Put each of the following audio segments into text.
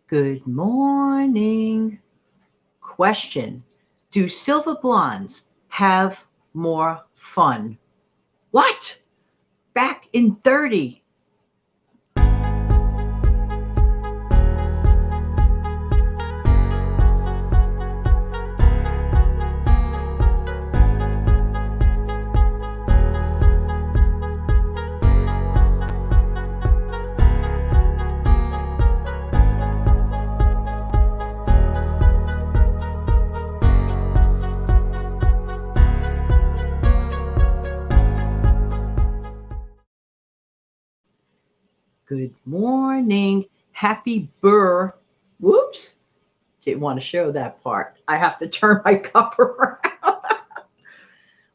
Good morning. Question. Do silver blondes have more fun? What? Back in 30. Good morning. Happy burr. Whoops. Didn't want to show that part. I have to turn my cup around.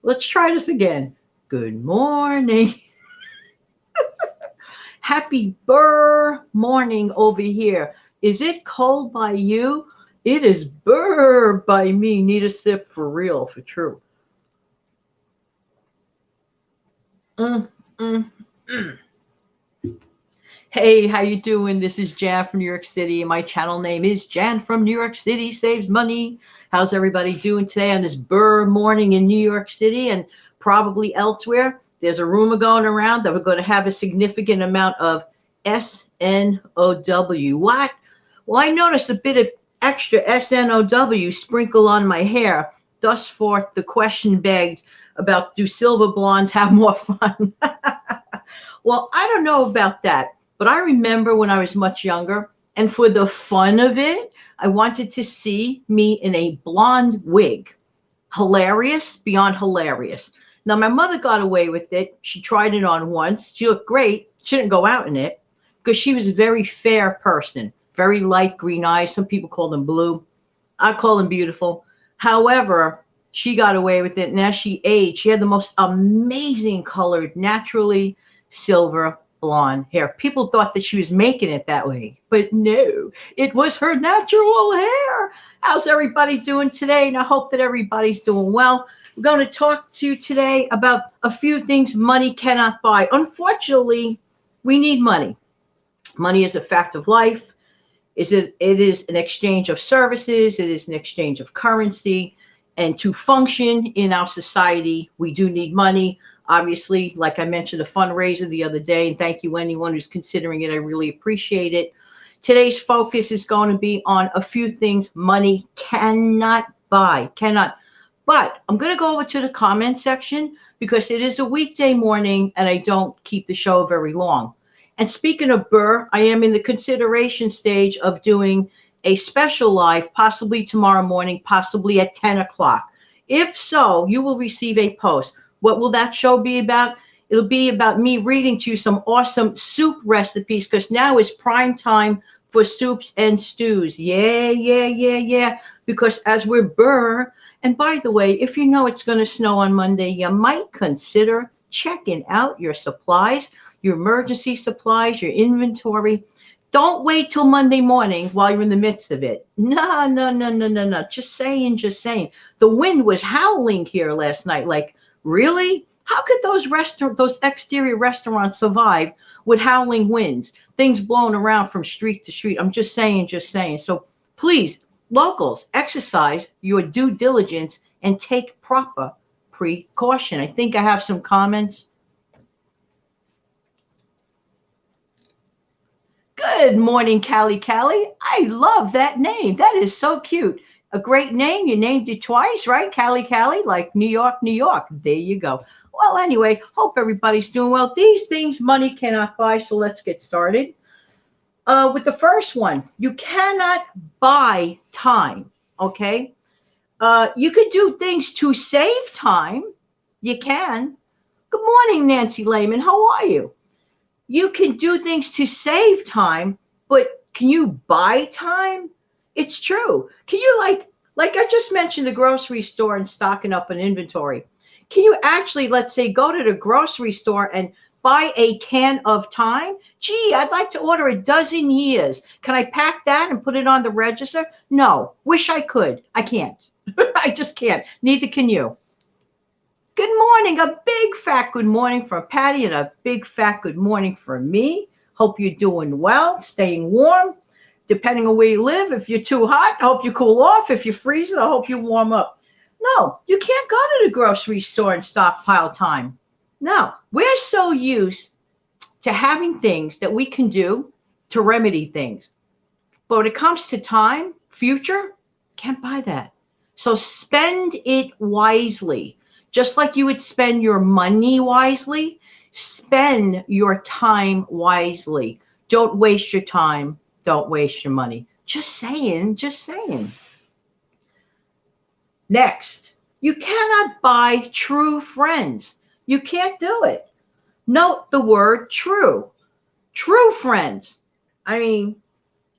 Let's try this again. Good morning. Happy burr morning over here. Is it cold by you? It is burr by me. Need a sip for real, for true. Mm, mm, mm. Hey, how you doing? This is Jan from New York City. My channel name is Jan from New York City Saves Money. How's everybody doing today on this burr morning in New York City and probably elsewhere? There's a rumor going around that we're going to have a significant amount of SNOW. What? Well, I noticed a bit of extra SNOW sprinkle on my hair. Thus forth, the question begged about, do silver blondes have more fun? Well, I don't know about that. But I remember when I was much younger, and for the fun of it, I wanted to see me in a blonde wig. Hilarious, beyond hilarious. Now, my mother got away with it. She tried it on once. She looked great. She didn't go out in it because she was a very fair person, very light green eyes. Some people call them blue. I call them beautiful. However, she got away with it. And as she aged, she had the most amazing colored, naturally silver blonde hair. People thought that she was making it that way, but no, it was her natural hair. How's everybody doing today? And I hope that everybody's doing well. We're going to talk to you today about a few things money cannot buy. Unfortunately, we need money. Money is a fact of life. It is an exchange of services. It is an exchange of currency. And to function in our society, we do need money. Obviously, like I mentioned, a fundraiser the other day, and thank you anyone who's considering it. I really appreciate it. Today's focus is going to be on a few things money cannot buy, cannot. But I'm going to go over to the comment section because it is a weekday morning and I don't keep the show very long. And speaking of burr, I am in the consideration stage of doing a special live, possibly tomorrow morning, possibly at 10 o'clock. If so, you will receive a post. What will that show be about? It'll be about me reading to you some awesome soup recipes because now is prime time for soups and stews. Yeah. Because as we're burr, and by the way, if you know it's going to snow on Monday, you might consider checking out your supplies, your emergency supplies, your inventory. Don't wait till Monday morning while you're in the midst of it. No. Just saying. The wind was howling here last night. Like, really? How could those exterior restaurants survive with howling winds, things blowing around from street to street? I'm just saying. So please, locals, exercise your due diligence and take proper precaution. I think I have some comments. Good morning, Cali Cali. I love that name. That is so cute. A great name. You named it twice, right? Cali Cali, like New York, New York. There you go. Well, anyway, hope everybody's doing well. These things money cannot buy, so let's get started. With the first one, you cannot buy time, okay? You could do things to save time. You can. Good morning, Nancy Lehman. How are you? You can do things to save time, but can you buy time? It's true. Can you like I just mentioned the grocery store and stocking up an inventory. Can you actually, let's say, go to the grocery store and buy a can of time? Gee, I'd like to order a dozen years. Can I pack that and put it on the register? No. Wish I could. I can't. I just can't. Neither can you. Good morning. A big fat good morning from Patty and a big fat good morning from me. Hope you're doing well, staying warm. depending on where you live. If you're too hot, I hope you cool off. If you're freezing, I hope you warm up. No, you can't go to the grocery store and stockpile time. No, we're so used to having things that we can do to remedy things. But when it comes to time, future, can't buy that. So spend it wisely. Just like you would spend your money wisely, spend your time wisely. Don't waste your time. Don't waste your money. Just saying, just saying. Next, you cannot buy true friends. You can't do it. Note the word true. True friends. I mean,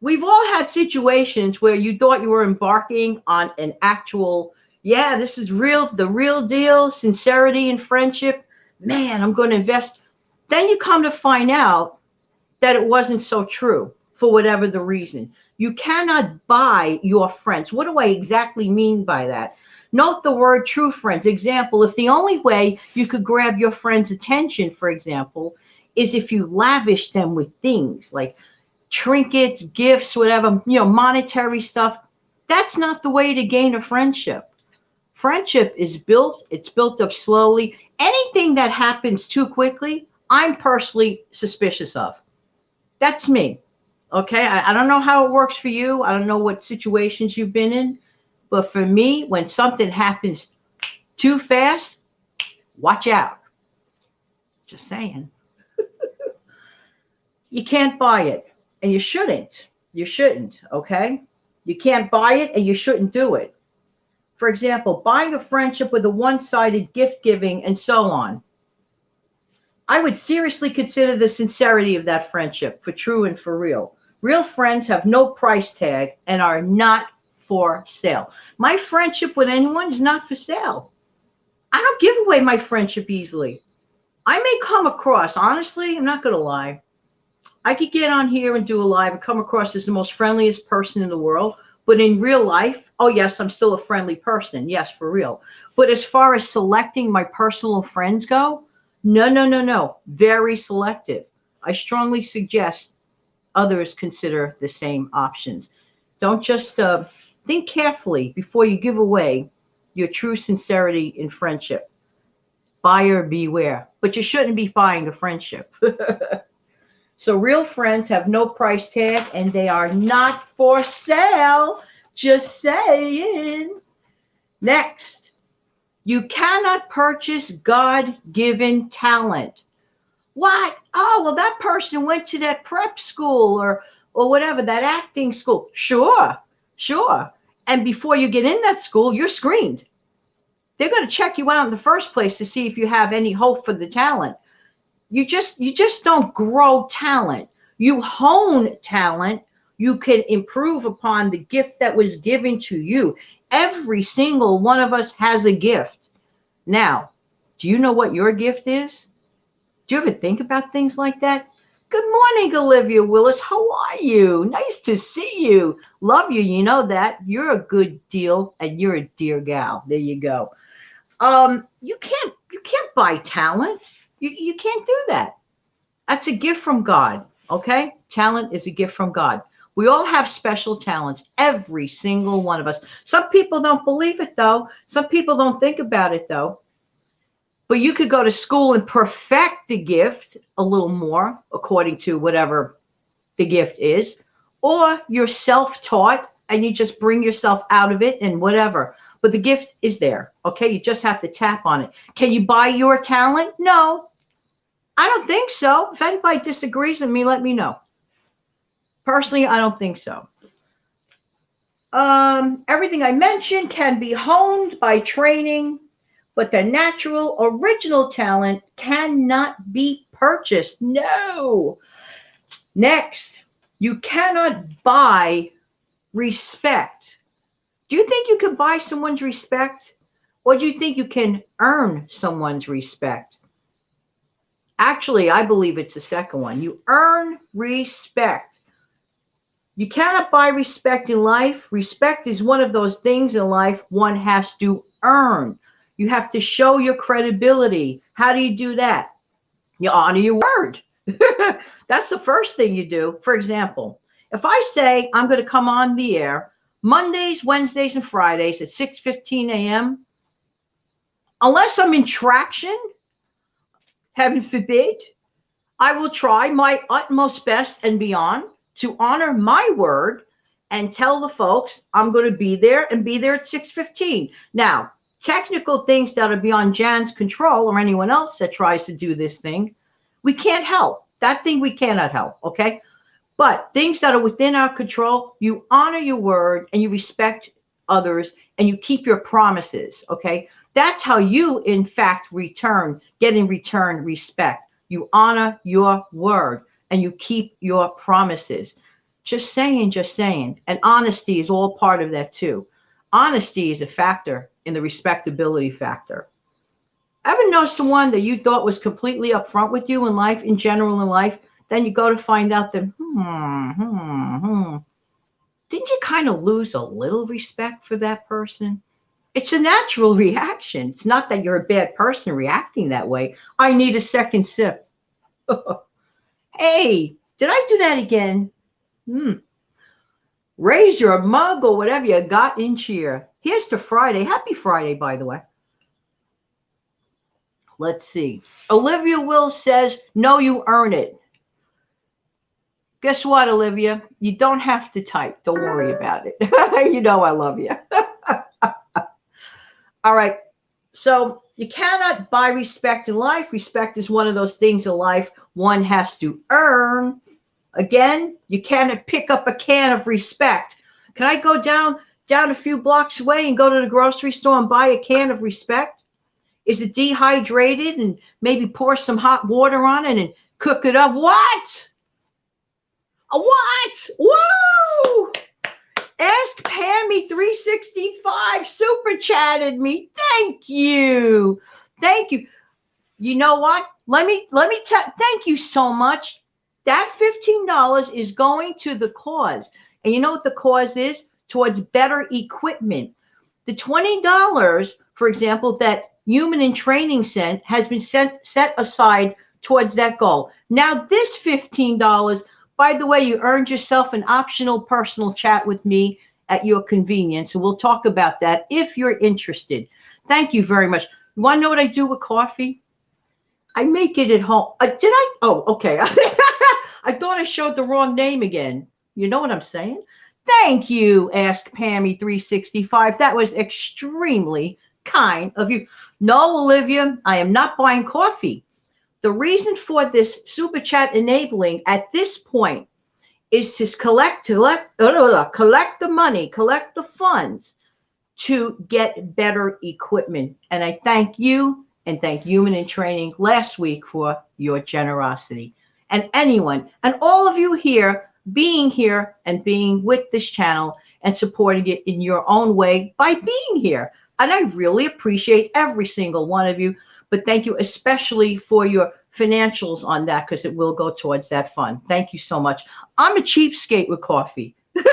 we've all had situations where you thought you were embarking on an actual, yeah, this is real, the real deal, sincerity and friendship. Man, I'm going to invest. Then you come to find out that it wasn't so true for whatever the reason. You cannot buy your friends. What do I exactly mean by that? Note the word true friends. Example, if the only way you could grab your friend's attention, for example, is if you lavish them with things like trinkets, gifts, whatever, monetary stuff, that's not the way to gain a friendship. Friendship is built, it's built up slowly. Anything that happens too quickly, I'm personally suspicious of. That's me. Okay, I don't know how it works for you. I don't know what situations you've been in. But for me, when something happens too fast, watch out. Just saying. You can't buy it, and you shouldn't. You shouldn't, okay? You can't buy it, and you shouldn't do it. For example, buying a friendship with a one-sided gift giving and so on. I would seriously consider the sincerity of that friendship for true and for real. Real friends have no price tag and are not for sale. My friendship with anyone is not for sale. I don't give away my friendship easily. I may come across, honestly, I'm not going to lie. I could get on here and do a live and come across as the most friendliest person in the world. But in real life, oh, yes, I'm still a friendly person. Yes, for real. But as far as selecting my personal friends go, no, no, no, no. Very selective. I strongly suggest others consider the same options. Don't just think carefully before you give away your true sincerity in friendship. Buyer beware. But you shouldn't be buying a friendship. So real friends have no price tag and they are not for sale. Just saying. Next, you cannot purchase God-given talent. What? Oh, well, that person went to that prep school or whatever, that acting school. Sure, sure. And before you get in that school, you're screened. They're going to check you out in the first place to see if you have any hope for the talent. You just don't grow talent. You hone talent. You can improve upon the gift that was given to you. Every single one of us has a gift. Now, do you know what your gift is? Do you ever think about things like that? Good morning, Olivia Willis. How are you? Nice to see you. Love you. You know that. You're a good deal and you're a dear gal. There you go. You can't buy talent. You can't do that. That's a gift from God, okay? Talent is a gift from God. We all have special talents, every single one of us. Some people don't believe it, though. Some people don't think about it, though. But you could go to school and perfect the gift a little more, according to whatever the gift is. Or you're self-taught and you just bring yourself out of it and whatever. But the gift is there, okay? You just have to tap on it. Can you buy your talent? No. I don't think so. If anybody disagrees with me, let me know. Personally, I don't think so. Everything I mentioned can be honed by training, but the natural, original talent cannot be purchased. No. Next, you cannot buy respect. Do you think you can buy someone's respect? Or do you think you can earn someone's respect? Actually, I believe it's the second one. You earn respect. You cannot buy respect in life. Respect is one of those things in life one has to earn. You have to show your credibility. How do you do that? You honor your word. That's the first thing you do. For example, If I say I'm going to come on the air Mondays, Wednesdays, and Fridays at 6:15 a.m., unless I'm in traction, heaven forbid, I will try my utmost best and beyond to honor my word and tell the folks I'm going to be there and be there at 6:15. Now, technical things that are beyond Jan's control or anyone else that tries to do this thing, we can't help. That thing we cannot help, okay? But things that are within our control, you honor your word and you respect others and you keep your promises, okay? That's how you, in fact, get in return respect. You honor your word and you keep your promises. Just saying, just saying. And honesty is all part of that too. Honesty is a factor in the respectability factor. Ever know someone that you thought was completely upfront with you in life, in general in life, then you go to find out that, didn't you kind of lose a little respect for that person? It's a natural reaction. It's not that you're a bad person reacting that way. I need a second sip. Hey, did I do that again? Raise your mug or whatever you got in cheer. Here's to Friday. Happy Friday, by the way. Let's see. Olivia Will says, no, you earn it. Guess what, Olivia? You don't have to type. Don't worry about it. You know I love you. All right. So you cannot buy respect in life. Respect is one of those things in life one has to earn. Again, you cannot pick up a can of respect. Can I go down a few blocks away and go to the grocery store and buy a can of respect? Is it dehydrated and maybe pour some hot water on it and cook it up? What? What? Whoa! Ask Pammy 365 super chatted me. Thank you. Thank you. You know what? Let me tell. Thank you so much. That $15 is going to the cause. And you know what the cause is? Towards better equipment. The $20, for example, that Human in Training has been set aside towards that goal. Now this $15, by the way, you earned yourself an optional personal chat with me at your convenience. And we'll talk about that if you're interested. Thank you very much. You want to know what I do with coffee? I make it at home. Did I? Oh, okay. I thought I showed the wrong name again. You know what I'm saying? Thank you, Ask Pammy 365. That was extremely kind of you. No, Olivia, I am not buying coffee. The reason for this super chat enabling at this point is to collect the money, collect the funds to get better equipment. And I thank you and thank Human in Training last week for your generosity. And anyone, and all of you here and being with this channel and supporting it in your own way by being here. And I really appreciate every single one of you. But thank you especially for your financials on that, because it will go towards that fund. Thank you so much. I'm a cheapskate with coffee. Did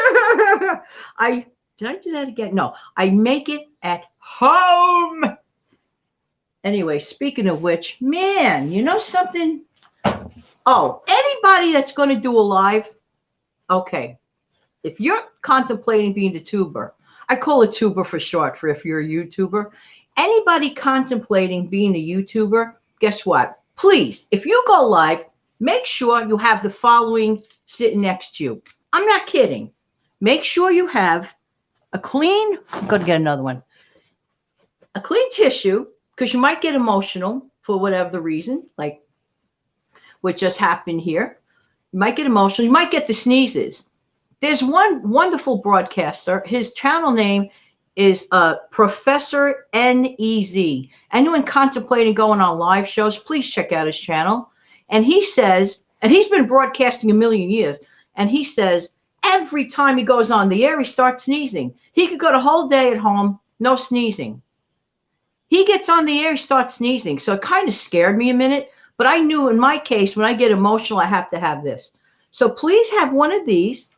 I do that again? No, I make it at home. Anyway, speaking of which, man, you know something? Oh, anybody that's going to do a live, okay, if you're contemplating being a tuber, I call it tuber for short for if you're a YouTuber. Anybody contemplating being a YouTuber, guess what? Please, if you go live, make sure you have the following sitting next to you. I'm not kidding. Make sure you have a clean, I'm going to get another one, a clean tissue, because you might get emotional for whatever the reason, like what just happened here. You might get emotional. You might get the sneezes. There's one wonderful broadcaster. His channel name is Professor NEZ. Anyone contemplating going on live shows, please check out his channel. And he says, and he's been broadcasting a million years, and he says every time he goes on the air, he starts sneezing. He could go the whole day at home, no sneezing. He gets on the air, he starts sneezing. So it kind of scared me a minute, but I knew in my case, when I get emotional, I have to have this. So please have one of these.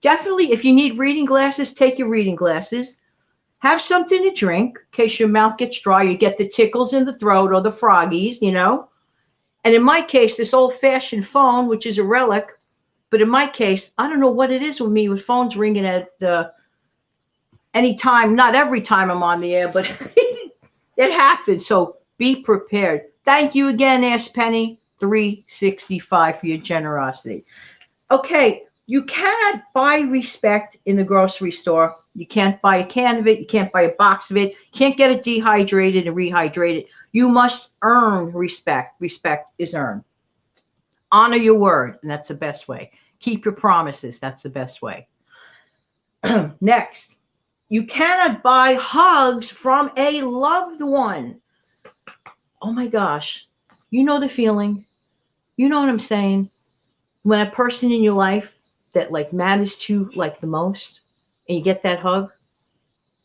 Definitely, if you need reading glasses, take your reading glasses. Have something to drink in case your mouth gets dry. You get the tickles in the throat or the froggies, you know. And in my case, this old-fashioned phone, which is a relic, But in my case, I don't know what it is with me with phones ringing at any time. Not every time I'm on the air, but it happens. So be prepared. Thank you again, Ask Penny 365 for your generosity. Okay, you cannot buy respect in the grocery store. You can't buy a can of it. You can't buy a box of it. You can't get it dehydrated and rehydrated. You must earn respect. Respect is earned. Honor your word, and that's the best way. Keep your promises. That's the best way. Next, you cannot buy hugs from a loved one. Oh my gosh. You know the feeling. You know what I'm saying? When a person in your life that like matters to you like the most, and you get that hug,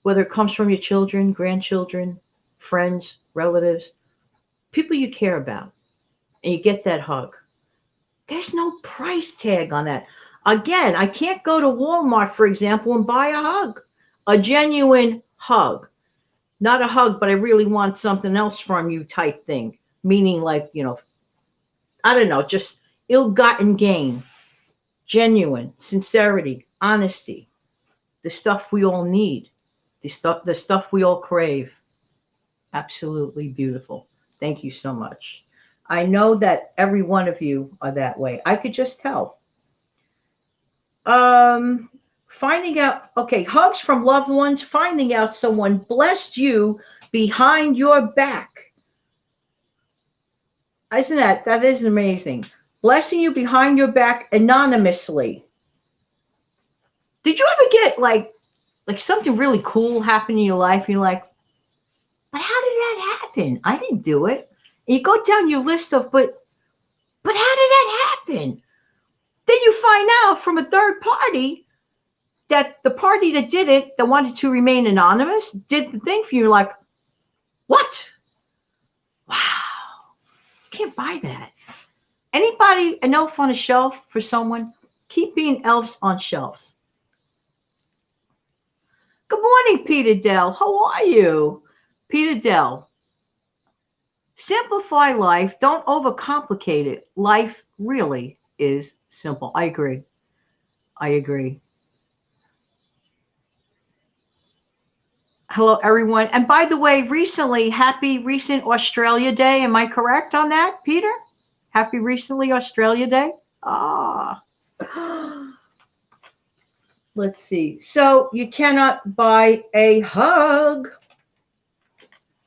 whether it comes from your children, grandchildren, friends, relatives, people you care about, and you get that hug. There's no price tag on that. Again, I can't go to Walmart, for example, and buy a hug, a genuine hug. Not a hug, but I really want something else from you type thing. Meaning like, I don't know, just ill-gotten gain, genuine, sincerity, honesty, the stuff we all need, the stuff we all crave. Absolutely beautiful. Thank you so much. I know that every one of you are that way. I could just tell. Finding out, okay, hugs from loved ones, finding out someone blessed you behind your back. Isn't that is amazing. Blessing you behind your back anonymously. Did you ever get like something really cool happen in your life? And you're like, but how did that happen? I didn't do it. And you go down your list of, but how did that happen? Then you find out from a third party that the party that did it, that wanted to remain anonymous, did the thing for you. You're like, what? Wow. You can't buy that. Anybody, an elf on a shelf for someone? Keep being elves on shelves. Good morning, Peter Dell. How are you? Peter Dell. Simplify life. Don't overcomplicate it. Life really is simple. I agree. I agree. Hello, everyone. And by the way, recently, happy recent Australia Day. Am I correct on that, Peter? Happy recently Australia Day? Ah. Let's see. So you cannot buy a hug.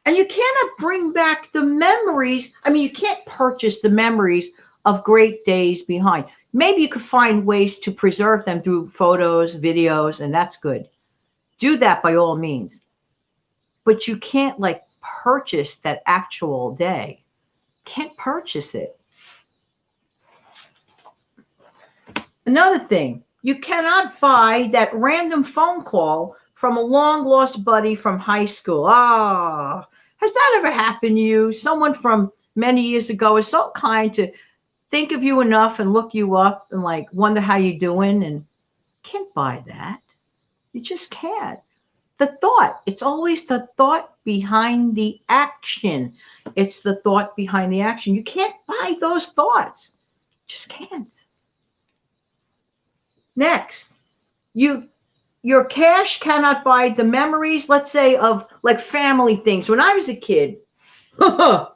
And you cannot bring back the memories. I mean, you can't purchase the memories of great days behind. Maybe you could find ways to preserve them through photos, videos, and that's good. Do that by all means. But you can't like purchase that actual day. Can't purchase it. Another thing, you cannot buy that random phone call from a long lost buddy from high school. Ah, has that ever happened to you? Someone from many years ago is so kind to think of you enough and look you up and like wonder how you're doing, and can't buy that. You just can't. The thought, it's always the thought behind the action. It's the thought behind the action. You can't buy those thoughts. Just can't. Next, your cash cannot buy the memories, let's say, of like family things. When I was a kid, quite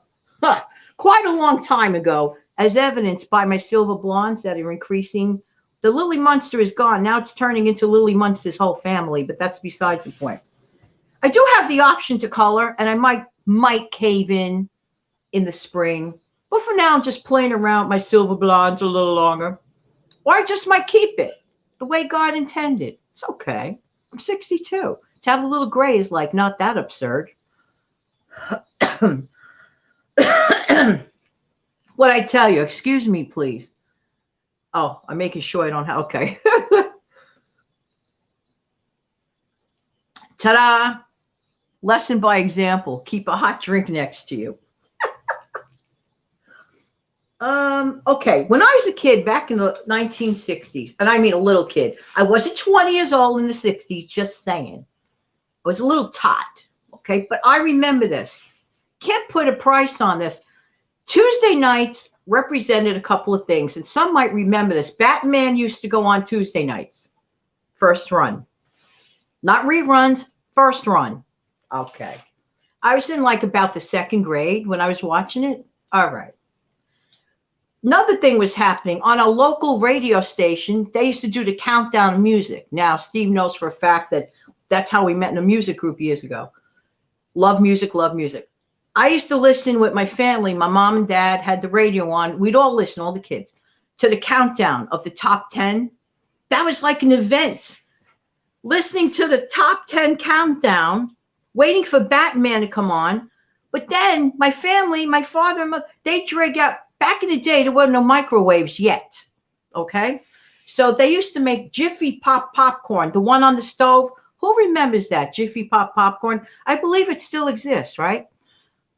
a long time ago, as evidenced by my silver blondes that are increasing. The Lily Munster is gone. Now it's turning into Lily Munster's whole family, but that's besides the point. I do have the option to color, and I might cave in the spring. But for now, I'm just playing around with my silver blondes a little longer. Or I just might keep it the way God intended. It's okay. I'm 62. To have a little gray is like not that absurd. What I tell you, excuse me, please. Oh, I'm making sure I don't have, okay. Ta-da! Lesson by example. Keep a hot drink next to you. Okay, when I was a kid back in the 1960s, and I mean a little kid, I wasn't 20 years old in the 60s, just saying. I was a little tot, okay? But I remember this. Can't put a price on this. Tuesday nights, represented a couple of things. And some might remember this. Batman used to go on Tuesday nights. First run. Not reruns, first run. Okay. I was in like about the second grade when I was watching it. All right. Another thing was happening on a local radio station. They used to do the countdown of music. Now, Steve knows for a fact that that's how we met in a music group years ago. Love music, love music. I used to listen with my family. My mom and dad had the radio on. We'd all listen, all the kids, to the countdown of the top 10. That was like an event. Listening to the top 10 countdown, waiting for Batman to come on. But then my family, my father and mother, they drag out. Back in the day, there weren't no microwaves yet, okay? So they used to make Jiffy Pop popcorn, the one on the stove. Who remembers that, Jiffy Pop popcorn? I believe it still exists, right?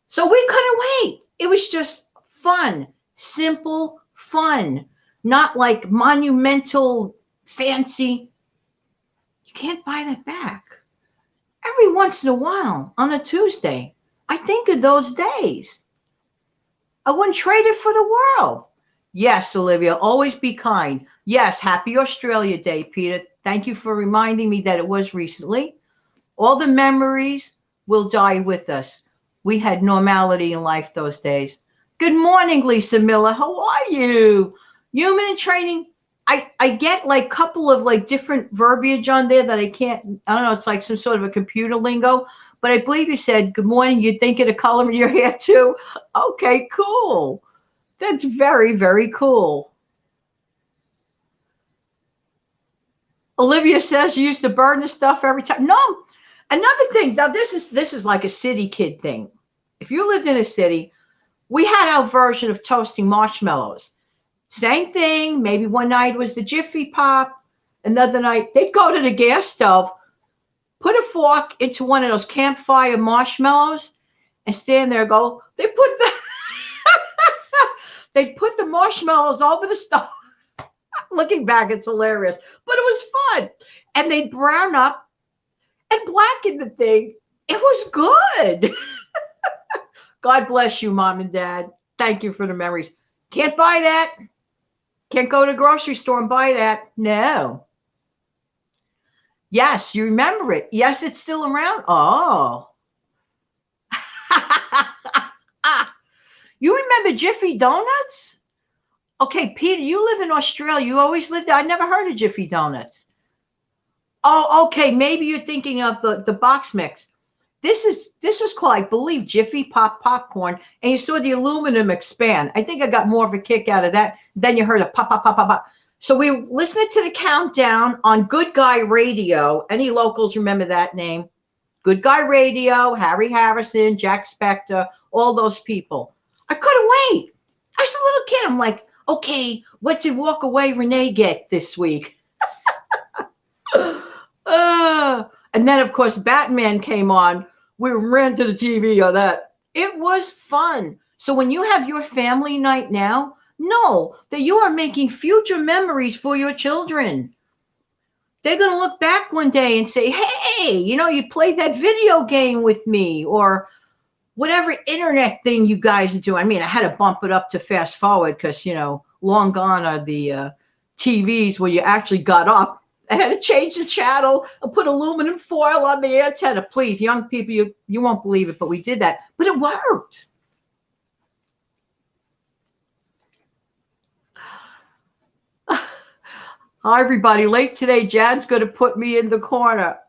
So we couldn't wait. It was just fun, simple fun, not like monumental, fancy. You can't buy that back. Every once in a while, on a Tuesday, I think of those days. I wouldn't trade it for the world. Yes, Olivia, always be kind. Yes, happy Australia Day, Peter. Thank you for reminding me that it was recently. All the memories will die with us. We had normality in life those days. Good morning, Lisa Miller. How are you? Human in training. I get like a couple of like different verbiage on there that I don't know, it's like some sort of a computer lingo. But I believe you said, good morning, you're thinking of color in your hair too? Okay, cool. That's very, very cool. Olivia says you used to burn the stuff every time. No, another thing. Now, this is like a city kid thing. If you lived in a city, we had our version of toasting marshmallows. Same thing. Maybe one night was the Jiffy Pop. Another night, they'd go to the gas stove, put a fork into one of those campfire marshmallows and stand there and go, they put the marshmallows over the stove. Looking back, it's hilarious, but it was fun. And they'd brown up and blacken the thing. It was good. God bless you, Mom and Dad. Thank you for the memories. Can't buy that. Can't go to the grocery store and buy that. No. Yes, you remember it. Yes, it's still around. Oh. You remember Jiffy Donuts? Okay, Peter, you live in Australia. You always lived there. I never heard of Jiffy Donuts. Oh, okay. Maybe you're thinking of the box mix. This was called, I believe, Jiffy Pop popcorn, and you saw the aluminum expand. I think I got more of a kick out of that. Then you heard a pop, pop, pop, pop, pop. So we listened to the countdown on Good Guy Radio. Any locals remember that name? Good Guy Radio, Harry Harrison, Jack Spector, all those people. I couldn't wait. I was a little kid. I'm like, okay, what did Walk Away Renee get this week? And then, of course, Batman came on. We ran to the TV on that. It was fun. So when you have your family night now, know that you are making future memories for your children. They're going to look back one day and say, hey, you played that video game with me, or whatever internet thing you guys do. I mean, I had to bump it up to fast forward because, long gone are the TVs where you actually got up. I had to change the channel and put aluminum foil on the antenna. Please, young people, you won't believe it, but we did that. But it worked. Hi, everybody. Late today, Jan's going to put me in the corner.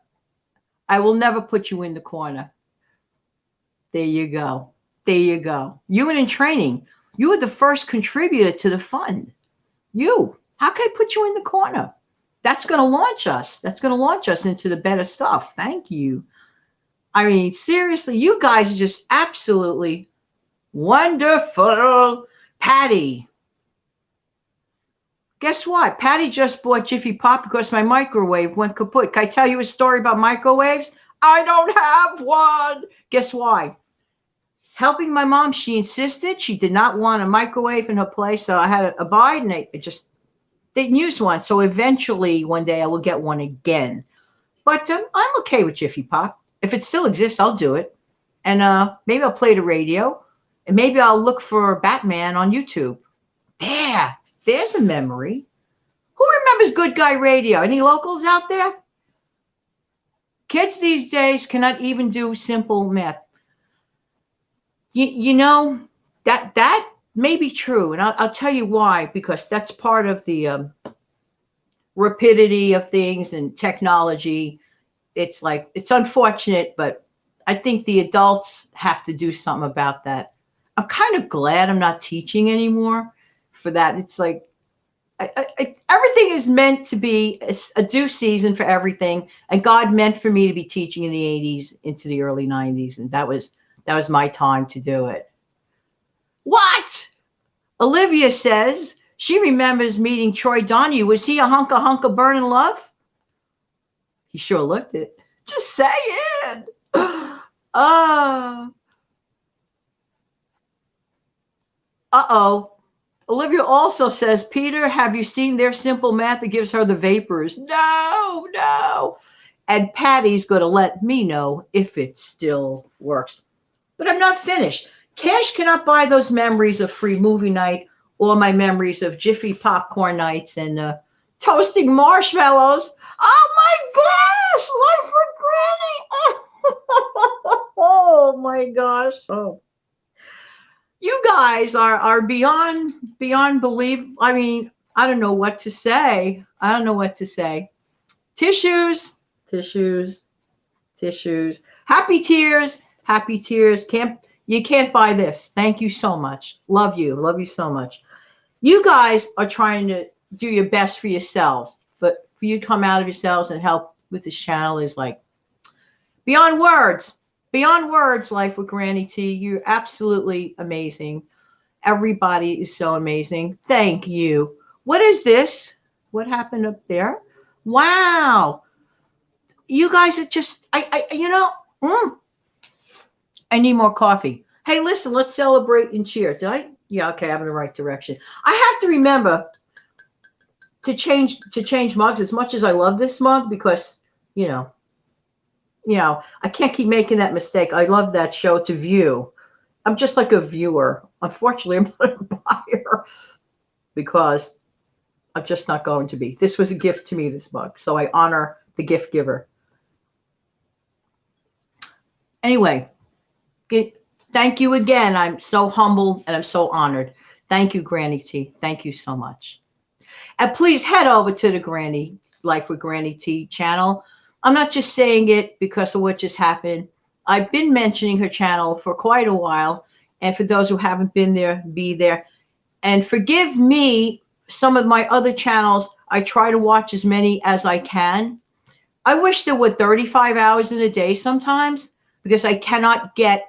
I will never put you in the corner. There you go. There you go. You were in training. You were the first contributor to the fund. You. How can I put you in the corner? That's going to launch us. That's going to launch us into the better stuff. Thank you. I mean, seriously, you guys are just absolutely wonderful. Patty. Guess what? Patty just bought Jiffy Pop because my microwave went kaput. Can I tell you a story about microwaves? I don't have one. Guess why? Helping my mom, she insisted. She did not want a microwave in her place, so I had to abide, and I just didn't use one. So eventually one day I will get one again. But I'm okay with Jiffy Pop. If it still exists, I'll do it. And maybe I'll play the radio. And maybe I'll look for Batman on YouTube. There's a memory. Who remembers Good Guy Radio? Any locals out there? Kids these days cannot even do simple math. You know, that may be true, and I'll tell you why, because that's part of the rapidity of things and technology. It's like, it's unfortunate, but I think the adults have to do something about that. I'm kind of glad I'm not teaching anymore for that. It's like, everything is meant to be a due season for everything, and God meant for me to be teaching in the 80s into the early 90s, and that was my time to do it. What? Olivia says she remembers meeting Troy Donahue. Was he a hunk of burning love? He sure looked it. Just saying. Uh-oh. Olivia also says, Peter, have you seen their simple math that gives her the vapors? No. And Patty's going to let me know if it still works. But I'm not finished. Cash cannot buy those memories of free movie night or my memories of Jiffy popcorn nights and toasting marshmallows. Oh my gosh, life for Granny. Oh my gosh. Oh. You guys are beyond belief. I mean, I don't know what to say. Tissues. Happy tears. You can't buy this. Thank you so much. Love you so much. You guys are trying to do your best for yourselves, but for you to come out of yourselves and help with this channel is like beyond words. Beyond words, Life with Granny T. You're absolutely amazing. Everybody is so amazing. Thank you. What is this? What happened up there? Wow. You guys are just, I need more coffee. Hey, listen, let's celebrate and cheer. Did I? Yeah, okay, I'm in the right direction. I have to remember to change mugs as much as I love this mug because, I can't keep making that mistake. I love that show to view. I'm just like a viewer. Unfortunately, I'm not a buyer because I'm just not going to be. This was a gift to me, this mug. So I honor the gift giver. Anyway, thank you again. I'm so humbled and I'm so honored. Thank you, Granny T. Thank you so much. And please head over to the Granny Life with Granny T channel. I'm not just saying it because of what just happened. I've been mentioning her channel for quite a while. And for those who haven't been there, be there. And forgive me, some of my other channels, I try to watch as many as I can. I wish there were 35 hours in a day sometimes because I cannot get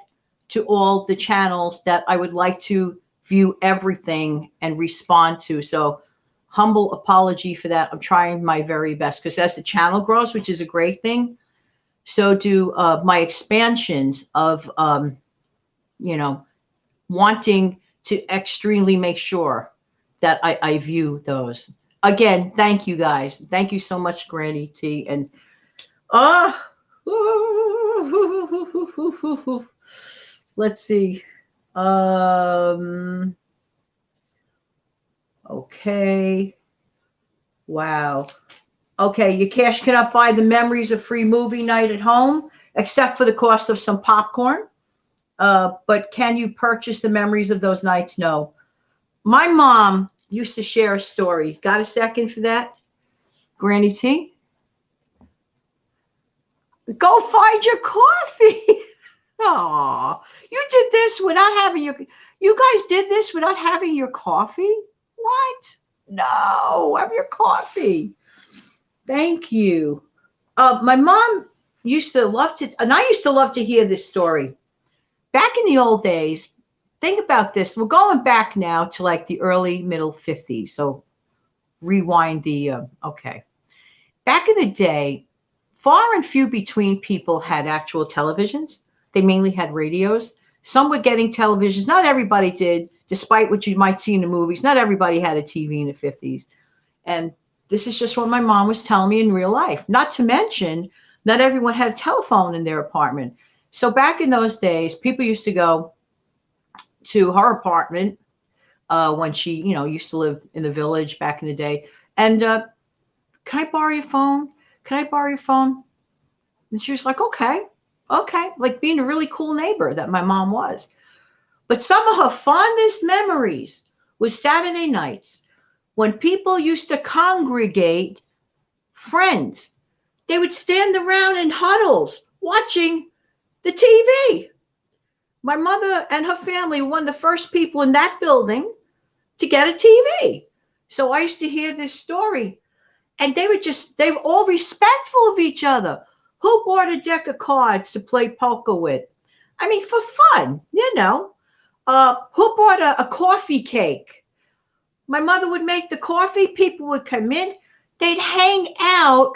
to all the channels that I would like to view everything and respond to. So humble apology for that. I'm trying my very best because as the channel grows, which is a great thing, so do my expansions of, wanting to extremely make sure that I view those. Again, thank you guys. Thank you so much, Granny T. And let's see. Okay. Wow. Okay, your cash cannot buy the memories of free movie night at home, except for the cost of some popcorn. But can you purchase the memories of those nights? No. My mom used to share a story. Got a second for that, Granny T? Go find your coffee. Oh, you did this without having you guys did this without having your coffee? What? No, have your coffee. Thank you. My mom used to love to, and I used to love to hear this story. Back in the old days, think about this. We're going back now to like the early middle 50s. So rewind the, okay. Back in the day, far and few between people had actual televisions. They mainly had radios. Some were getting televisions. Not everybody did, despite what you might see in the movies. Not everybody had a TV in the 50s. And this is just what my mom was telling me in real life. Not to mention, not everyone had a telephone in their apartment. So back in those days, people used to go to her apartment, when she, used to live in the village back in the day. And can I borrow your phone? Can I borrow your phone? And she was like, okay, okay, like being a really cool neighbor that my mom was. But some of her fondest memories was Saturday nights when people used to congregate, friends. They would stand around in huddles watching the TV. My mother and her family were one of the first people in that building to get a TV. So I used to hear this story, and they were all respectful of each other. Who bought a deck of cards to play poker with? I mean, for fun, who bought a coffee cake? My mother would make the coffee, people would come in, they'd hang out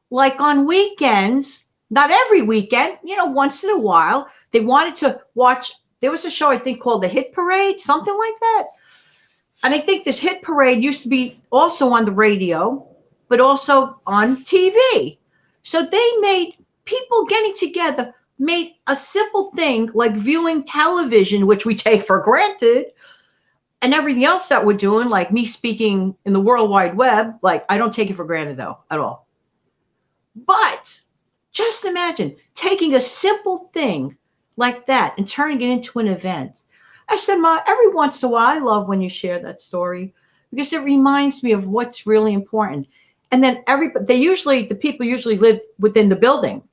like on weekends, not every weekend, once in a while. They wanted to watch, there was a show I think called The Hit Parade, something like that. And I think this Hit Parade used to be also on the radio, but also on TV. So they made, people getting together made a simple thing like viewing television, which we take for granted, and everything else that we're doing, like me speaking in the World Wide Web, like I don't take it for granted though, at all. But just imagine taking a simple thing like that and turning it into an event. I said, Ma, every once in a while, I love when you share that story because it reminds me of what's really important. And then the people usually lived within the building.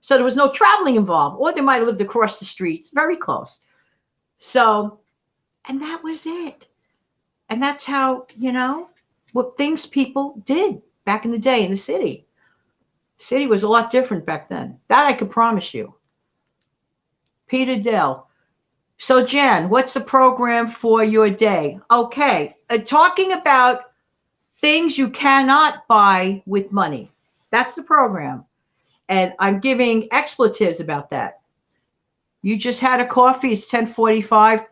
So there was no traveling involved, or they might have lived across the streets, very close. So, and that was it. And that's how, what things people did back in the day in the city. The city was a lot different back then. That I can promise you. Peter Dell. So, Jan, what's the program for your day? Okay, talking about things you cannot buy with money. That's the program. And I'm giving expletives about that. You just had a coffee. It's 10:45.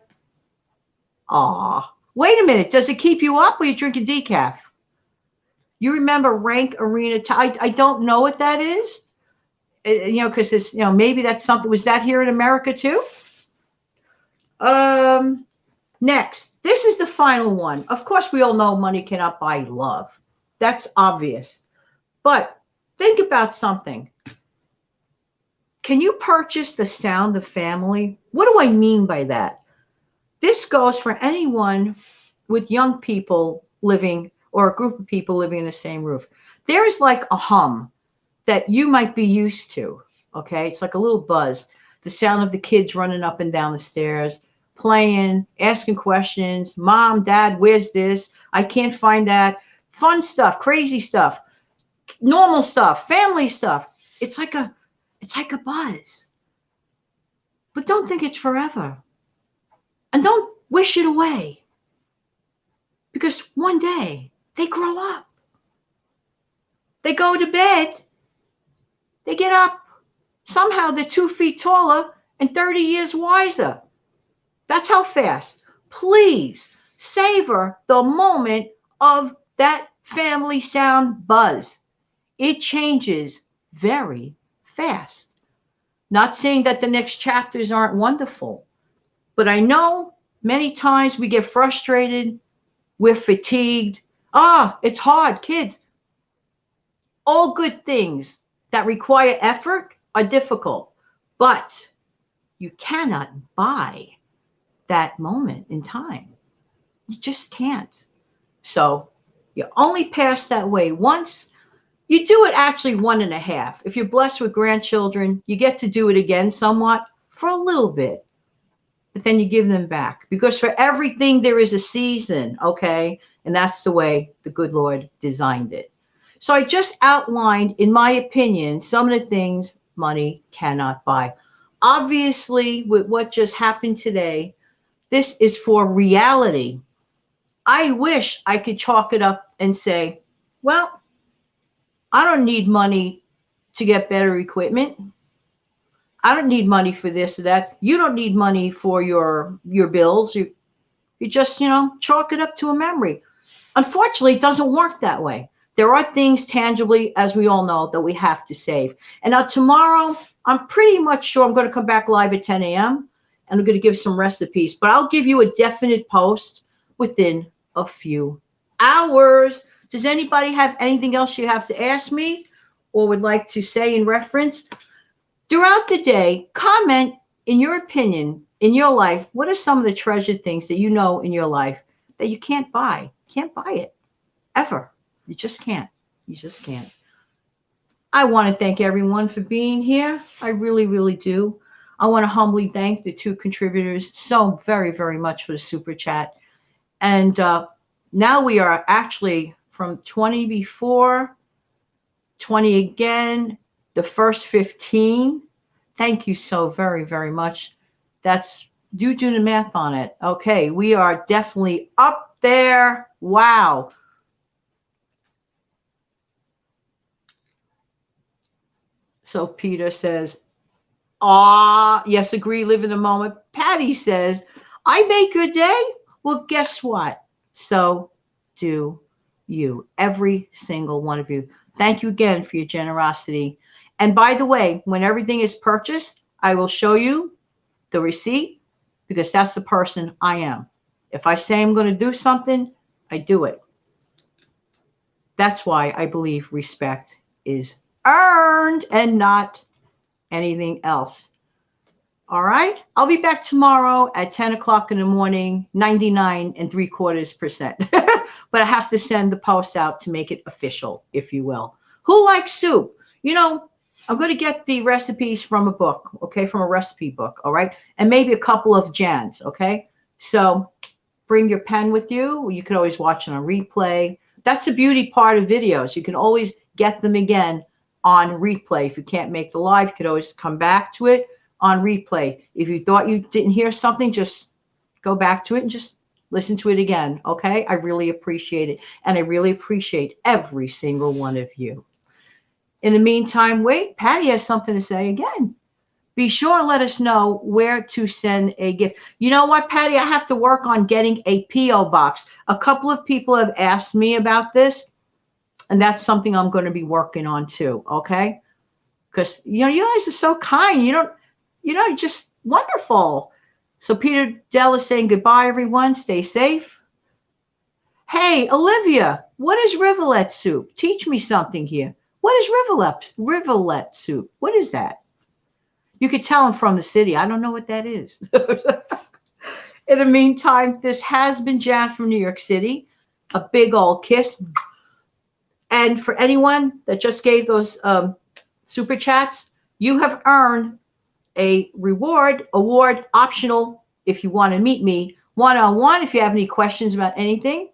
Aw, wait a minute. Does it keep you up or you drinking decaf? You remember Rank Arena? I don't know what that is. Because it's, maybe that's something. Was that here in America too? Next, this is the final one. Of course, we all know money cannot buy love. That's obvious. But think about something. Can you purchase the sound of family? What do I mean by that? This goes for anyone with young people living or a group of people living in the same roof. There is like a hum that you might be used to, okay? It's like a little buzz. The sound of the kids running up and down the stairs, playing, asking questions. Mom, Dad, where's this? I can't find that. Fun stuff, crazy stuff, normal stuff, family stuff. It's like a buzz. But don't think it's forever. And don't wish it away. Because one day they grow up. They go to bed. They get up. Somehow they're 2 feet taller and 30 years wiser. That's how fast. Please savor the moment of that family sound buzz. It changes very fast. Not saying that the next chapters aren't wonderful, but I know many times we get frustrated, we're fatigued. It's hard, kids. All good things that require effort are difficult, but you cannot buy that moment in time. You just can't. So you only pass that way once. You do it actually 1.5. If you're blessed with grandchildren, you get to do it again somewhat for a little bit, but then you give them back because for everything there is a season, okay? And that's the way the good Lord designed it. So I just outlined, in my opinion, some of the things money cannot buy. Obviously, with what just happened today, this is for reality. I wish I could chalk it up and say, well, I don't need money to get better equipment. I don't need money for this or that. You don't need money for your bills. You just, chalk it up to a memory. Unfortunately, it doesn't work that way. There are things tangibly, as we all know, that we have to save. And now tomorrow, I'm pretty much sure I'm going to come back live at 10 a.m. and I'm going to give some recipes. But I'll give you a definite post within a few hours. Does anybody have anything else you have to ask me or would like to say in reference? Throughout the day, comment in your opinion, in your life, what are some of the treasured things that you know in your life that you can't buy? Can't buy it ever. You just can't. You just can't. I want to thank everyone for being here. I really, really do. I want to humbly thank the two contributors so very, very much for the super chat. And now we are actually from 20 before, 20 again, the first 15. Thank you so very, very much. That's, you do the math on it. Okay, we are definitely up there. Wow. So Peter says, ah, yes, agree, live in the moment. Patty says, I make your day. Well, guess what? So do you. Every single one of you. Thank you again for your generosity. And by the way, when everything is purchased, I will show you the receipt because that's the person I am. If I say I'm going to do something, I do it. That's why I believe respect is earned and not anything else. All right. I'll be back tomorrow at 10 o'clock in the morning, 99.75%. But I have to send the post out to make it official, if you will. Who likes soup? You know, I'm going to get the recipes from a book, okay, from a recipe book, all right? And maybe a couple of Jans, okay? So bring your pen with you. You can always watch it on replay. That's the beauty part of videos. You can always get them again on replay. If you can't make the live, you could always come back to it on replay. If you thought you didn't hear something, just go back to it and just listen to it again, okay? I really appreciate it, and I really appreciate every single one of you. In the meantime, wait, Patty has something to say again. Be sure and let us know where to send a gift. You know what, Patty? I have to work on getting a P.O. box. A couple of people have asked me about this, and that's something I'm going to be working on too, okay? Because, you know, you guys are so kind. You're just wonderful. So Peter Dell is saying goodbye, everyone. Stay safe. Hey, Olivia, what is rivulet soup? Teach me something here. What is rivulet soup? What is that? You could tell I'm from the city. I don't know what that is. In the meantime, this has been Jan from New York City. A big old kiss. And for anyone that just gave those super chats, you have earned a award optional if you want to meet me one-on-one if you have any questions about anything,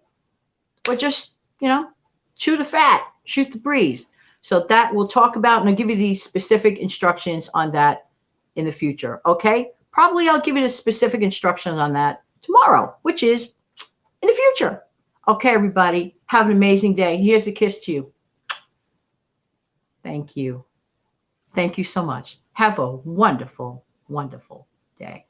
or just, you know, shoot the breeze. So that we'll talk about, and I'll give you the specific instructions on that in the future, okay? Probably I'll give you the specific instructions on that tomorrow, which is in the future. Okay, everybody, have an amazing day. Here's a kiss to you. Thank you. Thank you so much. Have a wonderful, wonderful day.